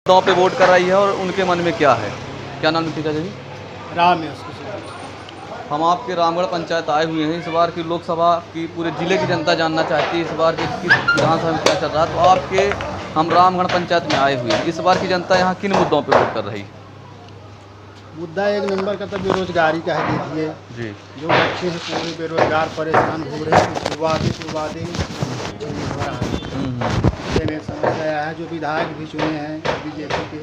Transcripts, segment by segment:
मुद्दों पे वोट कर रही है और उनके मन में क्या है। क्या नाम है जी? राम है उसको। हम आपके रामगढ़ पंचायत आए हुए हैं। इस बार की लोकसभा की पूरे जिले की जनता जानना चाहती है इस बार की विधानसभा में क्या चल रहा है। तो आपके हम रामगढ़ पंचायत में आए हुए हैं। इस बार की जनता यहाँ किन मुद्दों पे वोट कर रही है? मुद्दा एक नंबर का तो बेरोजगारी का है। देखिए जी, जो बच्चे हैं पूरे बेरोजगार परेशान हो रहे हैं। कुछ वादे देने समस्या है। जो विधायक भी चुने हैं बीजेपी के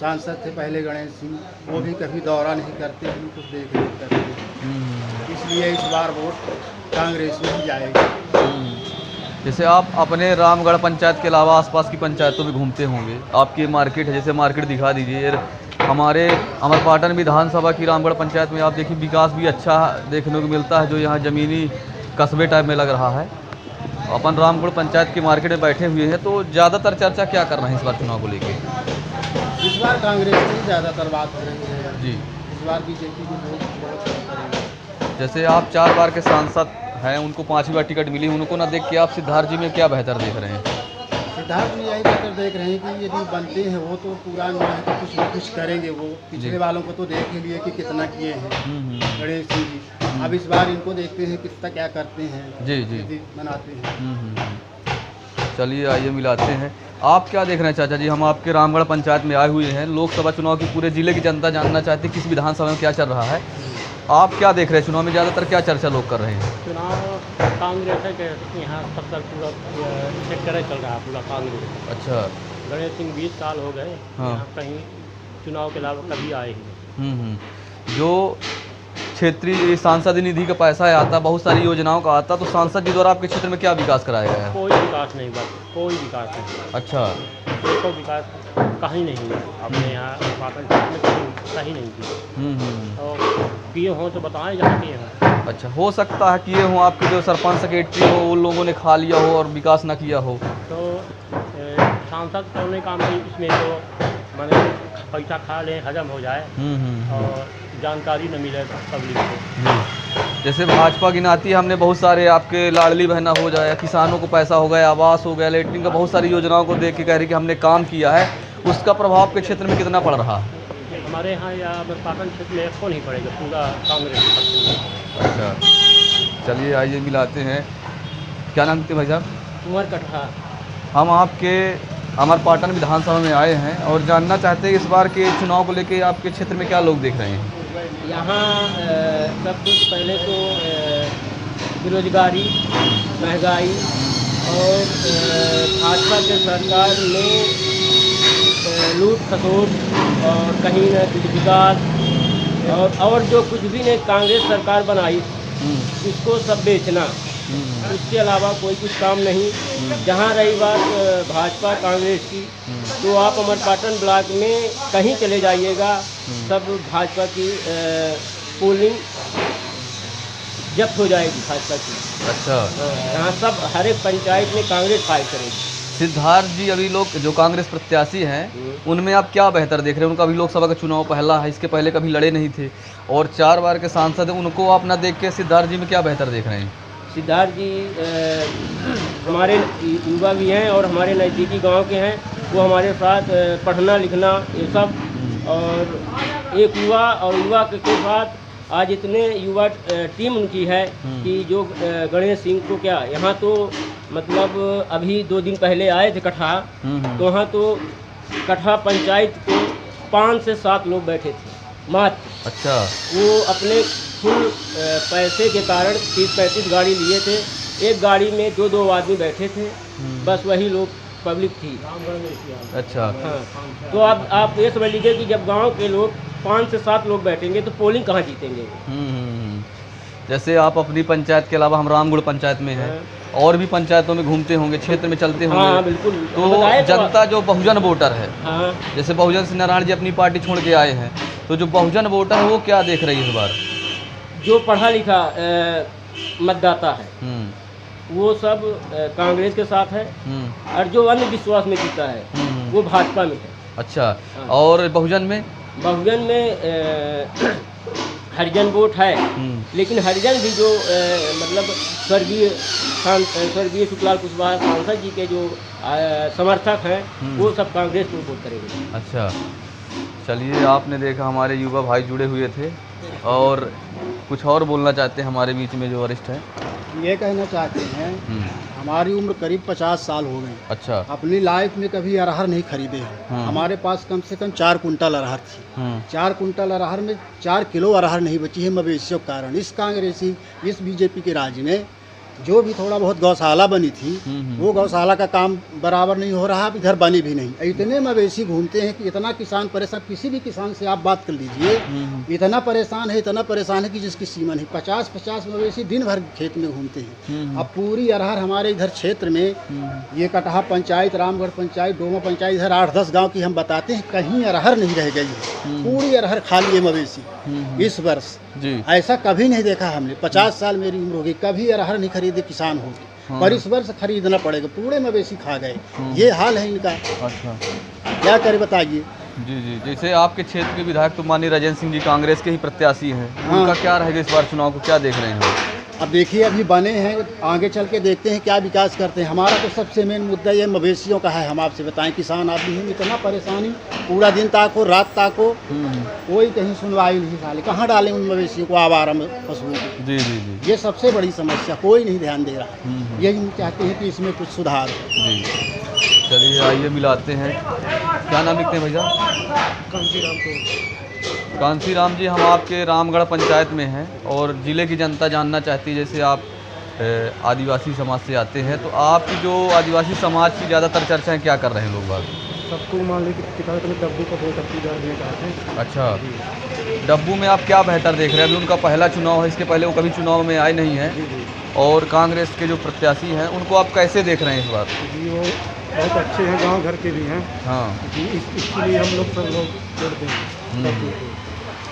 सांसद थे पहले गणेश सिंह, वो भी कभी दौरा नहीं करते हैं, कुछ देख नहीं करते। इसलिए इस बार वोट कांग्रेस में ही जाएगी। जैसे आप अपने रामगढ़ पंचायत के अलावा आसपास की पंचायतों में घूमते होंगे। आपकी मार्केट है, जैसे मार्केट दिखा दीजिए। हमारे अमरपाटन विधानसभा की रामगढ़ पंचायत में आप देखिए विकास भी अच्छा देखने को मिलता है, जो यहाँ ज़मीनी कस्बे टाइप में लग रहा है। अपन रामगढ़ पंचायत की मार्केट में बैठे हुए हैं, तो ज़्यादातर चर्चा क्या करना है इस बार चुनाव को लेके? इस बार कांग्रेस की ज़्यादातर बात हो रही है जी। इस बार बीजेपी को बहुत करेंगे। जैसे आप 4 बार के सांसद हैं, उनको 5वीं बार टिकट मिली, उनको ना देख के आप सिद्धार्थ जी में क्या बेहतर देख रहे हैं? सिद्धार्थ जी यही बेहतर देख रहे हैं कि यदि बनते हैं वो तो पूरा नहीं तो कुछ न कुछ करेंगे। वो पिछले वालों को तो देख ही लिए कि कितना किए हैं गणेश सिंह जी। अब इस बार इनको देखते हैं कितना क्या करते हैं। जी जी, यदि बनाते हैं। चलिए आइए मिलाते हैं। आप क्या देख रहे हैं चाचा जी? हम आपके रामगढ़ पंचायत में आए हुए हैं। लोकसभा चुनाव की पूरे जिले की जनता जानना चाहती है किस विधानसभा में क्या चल रहा है। आप क्या देख रहे हैं? चुनाव में ज़्यादातर क्या चर्चा लोग कर रहे हैं? चुनाव कांग्रेस है कि यहाँ सब तक पूरा सेक्टर चल रहा है पूरा कांग्रेस। अच्छा। गणेश सिंह 20 साल हो गए। हाँ। यहाँ कहीं चुनाव के अलावा कभी आए ही नहीं। जो क्षेत्रीय सांसद निधि का पैसा आता, बहुत सारी योजनाओं का आता, तो सांसद जी द्वारा आपके क्षेत्र में क्या विकास कराया गया है? कोई विकास नहीं, बस कोई विकास नहीं। अच्छा। कोई विकास कहीं नहीं है अपने यहाँ पाटन क्षेत्र में, कहीं नहीं किया। और किए हों तो बताएं जहाँ किए हों। अच्छा, हो सकता है कि ये हो आपके जो सरपंच सेक्रेटरी हो उन लोगों ने खा लिया हो और विकास ना किया हो। तो सांसद करने काम नहीं, इसमें तो मैंने पैसा खा लें, हजम हो जाए और जानकारी न मिले पब्लिक को। जैसे भाजपा गिनाती है, हमने बहुत सारे आपके लाडली बहना हो जाए, किसानों को पैसा हो गया, आवास हो गया, लेटरिन का, बहुत सारी योजनाओं को देख के कह रही कि हमने काम किया है। उसका प्रभाव आपके क्षेत्र में कितना पड़ रहा है? हमारे यहाँ या अमरपाटन क्षेत्र में कौन ही पड़ेगा, पूरा कांग्रेस के पक्ष में। अच्छा, चलिए आइए मिलाते हैं। क्या नाम थे भाई साहब? कुंवर कटहा। हम आपके अमरपाटन विधानसभा में आए हैं और जानना चाहते हैं इस बार के चुनाव को लेके आपके क्षेत्र में क्या लोग देख रहे हैं? यहाँ सब कुछ पहले तो बेरोजगारी, महंगाई और भाजपा के सरकार में लूट खसोट और कहीं न कुछ विकास और जो कुछ भी ने कांग्रेस सरकार बनाई उसको सब बेचना, उसके अलावा कोई कुछ काम नहीं। जहाँ रही बात भाजपा कांग्रेस की, तो आप अमरपाटन ब्लॉक में कहीं चले जाइएगा, सब भाजपा की पोलिंग जब्त हो जाएगी भाजपा की। अच्छा। यहाँ सब हर एक पंचायत में कांग्रेस फाइट करेगी। सिद्धार्थ जी अभी लोग जो कांग्रेस प्रत्याशी हैं उनमें आप क्या बेहतर देख रहे हैं? उनका अभी लोकसभा का चुनाव पहला है, इसके पहले कभी लड़े नहीं थे और 4 बार के सांसद हैं, उनको आप ना देख के सिद्धार्थ जी में क्या बेहतर देख रहे हैं? सिद्धार्थ जी हमारे युवा भी हैं और हमारे नज़दीकी गांव के हैं। वो हमारे साथ पढ़ना लिखना ये सब, और एक युवा के साथ आज इतने युवा टीम उनकी है कि जो गणेश सिंह को क्या यहाँ तो मतलब अभी 2 दिन पहले आए थे कटहा, तो वहाँ तो कटहा पंचायत को 5 से 7 लोग बैठे थे मात्र। अच्छा। वो अपने फुल पैसे के कारण 30-35 गाड़ी लिए थे, एक गाड़ी में 2-2 आदमी बैठे थे, बस वही लोग पब्लिक थी। अच्छा। हाँ, तो अब आप ये समझ लीजिए कि जब गांव के लोग 5 से 7 लोग बैठेंगे तो पोलिंग कहाँ जीतेंगे। जैसे आप अपनी पंचायत के अलावा हम रामगढ़ पंचायत में हैं और भी पंचायतों में घूमते होंगे, क्षेत्र में चलते होंगे। हाँ बिल्कुल। तो जनता जो बहुजन वोटर है, हाँ, जैसे बहुजन सिंह नारायण जी अपनी पार्टी छोड़ के आए हैं, तो जो बहुजन वोटर है वो क्या देख रही है इस बार? जो पढ़ा लिखा मतदाता है वो सब कांग्रेस के साथ है, और जो अन्य विश्वास में जीता है वो भाजपा में है। अच्छा। और बहुजन में? बहुजन में हरिजन वोट है, लेकिन हरिजन भी जो मतलब स्वर्गीय सुखलाल कुशवाहा सांसद जी के जो समर्थक हैं वो सब कांग्रेस को वोट करेंगे। अच्छा, चलिए, आपने देखा हमारे युवा भाई जुड़े हुए थे और कुछ और बोलना चाहते हैं हमारे बीच में जो वरिष्ठ हैं। ये कहना चाहते हैं, हमारी उम्र करीब 50 साल हो गई। अच्छा। अपनी लाइफ में कभी अरहर नहीं खरीदे हैं। हमारे पास कम से कम 4 कुंटल अरहर थी। 4 कुंटल अरहर में 4 किलो अरहर नहीं बची है मवेशियों के कारण। इस बीजेपी के राज में जो भी थोड़ा बहुत गौशाला बनी थी वो गौशाला का काम बराबर नहीं हो रहा, इधर बनी भी नहीं। इतने मवेशी घूमते हैं कि इतना किसान परेशान, किसी भी किसान से आप बात कर लीजिए, इतना परेशान है कि जिसकी सीमा नहीं। 50-50 मवेशी दिन भर खेत में घूमते हैं। अब पूरी अरहर हमारे इधर क्षेत्र में, ये कटहा पंचायत, रामगढ़ पंचायत, डोमा पंचायत, इधर 8-10 गाँव की हम बताते हैं, कहीं अरहर नहीं रह गई है। पूरी अरहर खाली है मवेशी इस वर्ष जी। ऐसा कभी नहीं देखा हमने। 50 साल मेरी उम्र होगी, कभी अरहर नहीं खरीदे किसान हो, पर इस वर्ष खरीदना पड़ेगा। पूरे मवेशी खा गए, ये हाल है इनका। अच्छा, क्या करें बताइए। जी जी, जैसे आपके क्षेत्र के विधायक तो माननीय राजेंद्र सिंह जी कांग्रेस के ही प्रत्याशी हैं, उनका क्या रहेगा इस बार चुनाव को, क्या देख रहे हैं? अब देखिए, अभी बने हैं, आगे चल के देखते हैं क्या विकास करते हैं। हमारा तो सबसे मेन मुद्दा ये मवेशियों का है। हम आपसे बताएं, किसान आदमी हैं, इतना परेशानी, पूरा दिन ताको रात ताको, कोई कहीं सुनवाई नहीं। साले कहाँ डालें उन मवेशियों को, आवारा पशुओं को। जी जी जी, ये सबसे बड़ी समस्या, कोई नहीं ध्यान दे रहा। यही हम चाहते हैं कि इसमें कुछ सुधार हो। जी, चलिए आइए मिलाते हैं। क्या नाम लिखते हैं भैया? कांसी राम जी, हम आपके रामगढ़ पंचायत में हैं और ज़िले की जनता जानना चाहती है, जैसे आप आदिवासी समाज से आते हैं, तो आपकी जो आदिवासी समाज की ज़्यादातर चर्चाएं क्या कर रहे हैं लोग बाग? सबको मान लीजिए डब्बू का बहुत अच्छी देना चाहते हैं। अच्छा, डब्बू में आप क्या बेहतर देख रहे हैं? अभी उनका पहला चुनाव है, इसके पहले वो कभी चुनाव में आए नहीं हैं, और कांग्रेस के जो प्रत्याशी हैं उनको आप कैसे देख रहे हैं इस बार? जी, वो बहुत अच्छे हैं, गांव घर के भी हैं। हाँ जी, इसलिए हम लोग सब लोग जोड़ते हैं।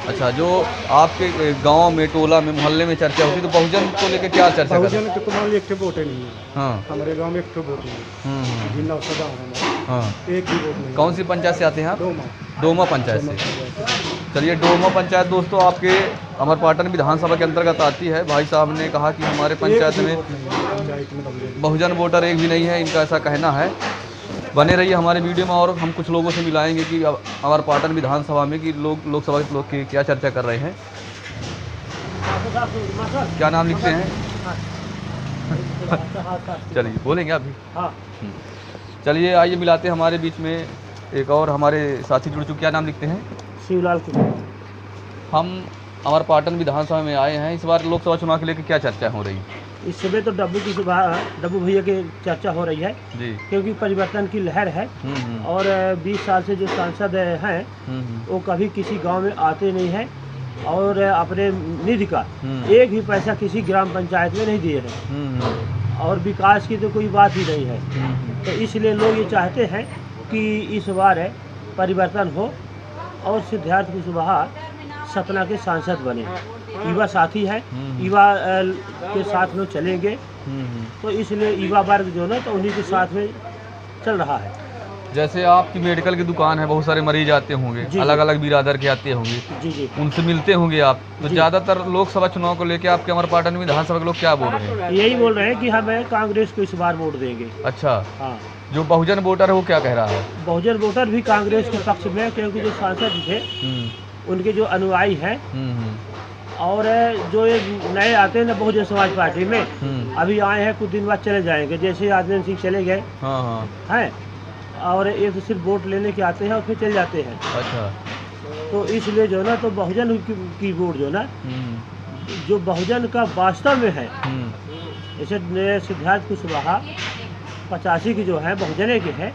अच्छा, जो आपके गांव में, टोला में, मोहल्ले में चर्चा होती है, तो बहुजन को लेकर क्या चर्चा करते हैं? बहुजन के तो मान लीजिए एक ठो वोट नहीं है। हाँ, हमारे गांव में एक ठो वोट नहीं है। जिला सदा है, हाँ, एक भी वोट नहीं। कौन सी पंचायत से आते हैं आप? डोमा पंचायत से। चलिए, डोमा पंचायत दोस्तों आपके अमरपाटन विधानसभा के अंतर्गत आती है। भाई साहब ने कहा कि हमारे पंचायत में बहुजन वोटर एक भी नहीं है, इनका ऐसा कहना है। बने रहिए हमारे वीडियो में, और हम कुछ लोगों से मिलाएंगे कि अमरपाटन विधानसभा में कि लोकसभा के लोग क्या चर्चा कर रहे हैं। क्या नाम लिखते हैं? चलिए बोलेंगे अभी। चलिए आइए मिलाते हैं हमारे बीच में एक और हमारे साथी जुड़ चुके। क्या नाम लिखते हैं? शिवलाल। हम अमरपाटन विधानसभा में आए हैं, इस बार लोकसभा चुनाव के लेकर क्या चर्चा हो रही है? इस समय तो डब्बू भैया की चर्चा हो रही है जी, क्योंकि परिवर्तन की लहर है। और 20 साल से जो सांसद हैं वो कभी किसी गांव में आते नहीं हैं, और अपने निधि का एक भी पैसा किसी ग्राम पंचायत में नहीं दिए हैं, और विकास की तो कोई बात ही नहीं है। तो इसलिए लोग ये चाहते हैं कि इस बार परिवर्तन हो और सिद्धार्थ कुशवाहा सतना के सांसद बने। युवा साथी है, युवा के साथ में चलेंगे, तो इसलिए युवा वर्ग जो ना तो उन्हीं के साथ में चल रहा है। जैसे आपकी मेडिकल की दुकान है, बहुत सारे मरीज आते होंगे, अलग अलग बिरादर के आते होंगे, जी जी, उनसे मिलते होंगे आप, तो ज़्यादातर लोकसभा चुनाव को लेकर आपके अमरपाटन विधानसभा के लोग क्या बोल रहे हैं? यही बोल रहे हैं कि हमें कांग्रेस को इस बार वोट देंगे। अच्छा, हाँ। जो बहुजन वोटर है वो क्या कह रहा है? बहुजन वोटर भी कांग्रेस के पक्ष में, क्योंकि जो सांसद थे उनके जो अनुयायी हैं, और जो ये नए आते हैं ना बहुजन समाज पार्टी में, अभी आए हैं, कुछ दिन बाद चले जाएंगे। जैसे आदित्य सिंह चले गए हैं, और ये तो सिर्फ वोट लेने के आते हैं और फिर चले जाते हैं। अच्छा, तो इसलिए जो ना तो बहुजन की वोट जो ना, जो बहुजन का वास्तव में है, जैसे सिद्धार्थ कुशवाहा 85 की जो है बहुजने के हैं,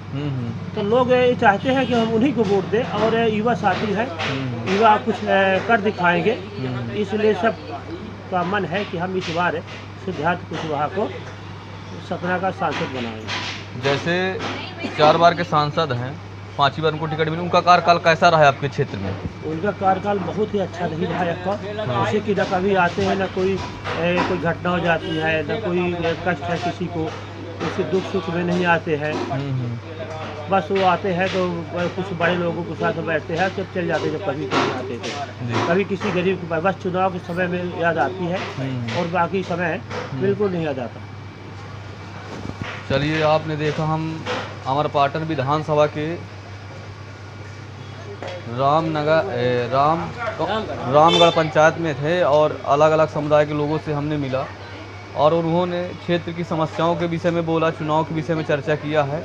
तो लोग ये चाहते हैं कि हम उन्हीं को वोट दें, और युवा साथी है, युवा कुछ कर दिखाएंगे, इसलिए सब का मन है कि हम इस बार सिद्धार्थ कुशवाहा को सतना का सांसद बनाएंगे। जैसे 4 बार के सांसद हैं, 5वीं बार उनको टिकट मिली, उनका कार्यकाल कैसा रहा है आपके क्षेत्र में? उनका कार्यकाल बहुत ही अच्छा नहीं रहा है। जैसे कि न कभी आते हैं, न कोई घटना हो जाती है, न कोई कष्ट है किसी को, उसके दुख सुख में नहीं आते हैं। बस वो आते हैं तो कुछ बड़े लोगों के साथ बैठते हैं, जब चल जाते जब कभी कभी आते थे। जी। कभी किसी गरीब के पास बस चुनाव के समय में याद आती है और बाकी समय बिल्कुल नहीं याद आता। चलिए, आपने देखा हम अमरपाटन विधानसभा के रामगढ़ पंचायत में थे और अलग अलग समुदाय के लोगों से हमने मिला और उन्होंने क्षेत्र की समस्याओं के विषय में बोला, चुनाव के विषय में चर्चा किया है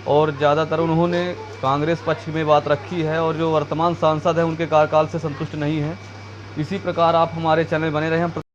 और ज़्यादातर उन्होंने कांग्रेस पक्ष में बात रखी है और जो वर्तमान सांसद हैं उनके कार्यकाल से संतुष्ट नहीं है। इसी प्रकार आप हमारे चैनल बने रहें।